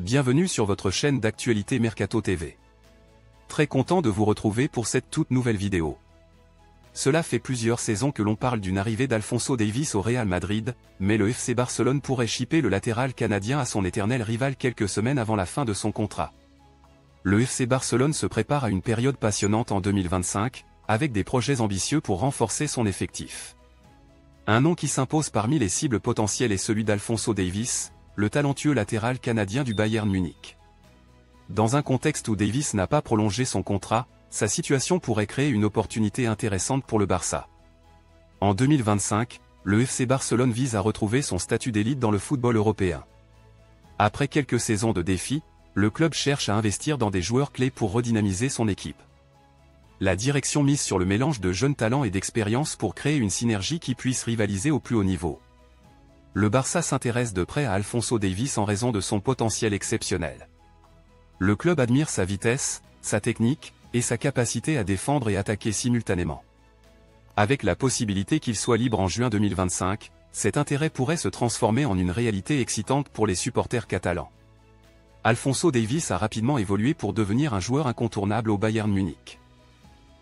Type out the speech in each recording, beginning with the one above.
Bienvenue sur votre chaîne d'actualité Mercato TV. Très content de vous retrouver pour cette toute nouvelle vidéo. Cela fait plusieurs saisons que l'on parle d'une arrivée d'Alphonso Davies au Real Madrid, mais le FC Barcelone pourrait shipper le latéral canadien à son éternel rival quelques semaines avant la fin de son contrat. Le FC Barcelone se prépare à une période passionnante en 2025, avec des projets ambitieux pour renforcer son effectif. Un nom qui s'impose parmi les cibles potentielles est celui d'Alphonso Davies, le talentueux latéral canadien du Bayern Munich. Dans un contexte où Davies n'a pas prolongé son contrat, sa situation pourrait créer une opportunité intéressante pour le Barça. En 2025, le FC Barcelone vise à retrouver son statut d'élite dans le football européen. Après quelques saisons de défis, le club cherche à investir dans des joueurs clés pour redynamiser son équipe. La direction mise sur le mélange de jeunes talents et d'expérience pour créer une synergie qui puisse rivaliser au plus haut niveau. Le Barça s'intéresse de près à Alphonso Davies en raison de son potentiel exceptionnel. Le club admire sa vitesse, sa technique, et sa capacité à défendre et attaquer simultanément. Avec la possibilité qu'il soit libre en juin 2025, cet intérêt pourrait se transformer en une réalité excitante pour les supporters catalans. Alphonso Davies a rapidement évolué pour devenir un joueur incontournable au Bayern Munich.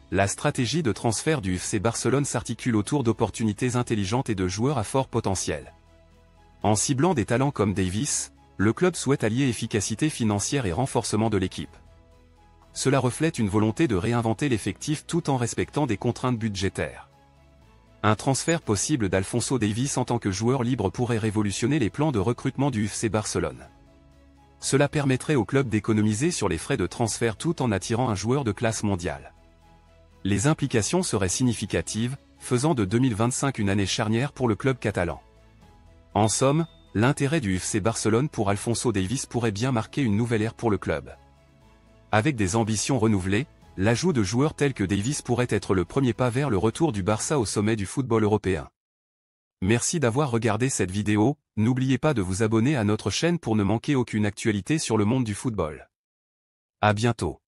La stratégie de transfert du FC Barcelone s'articule autour d'opportunités intelligentes et de joueurs à fort potentiel. En ciblant des talents comme Davies, le club souhaite allier efficacité financière et renforcement de l'équipe. Cela reflète une volonté de réinventer l'effectif tout en respectant des contraintes budgétaires. Un transfert possible d'Alphonso Davies en tant que joueur libre pourrait révolutionner les plans de recrutement du FC Barcelone. Cela permettrait au club d'économiser sur les frais de transfert tout en attirant un joueur de classe mondiale. Les implications seraient significatives, faisant de 2025 une année charnière pour le club catalan. En somme, l'intérêt du FC Barcelone pour Alphonso Davies pourrait bien marquer une nouvelle ère pour le club. Avec des ambitions renouvelées, l'ajout de joueurs tels que Davies pourrait être le premier pas vers le retour du Barça au sommet du football européen. Merci d'avoir regardé cette vidéo, n'oubliez pas de vous abonner à notre chaîne pour ne manquer aucune actualité sur le monde du football. À bientôt.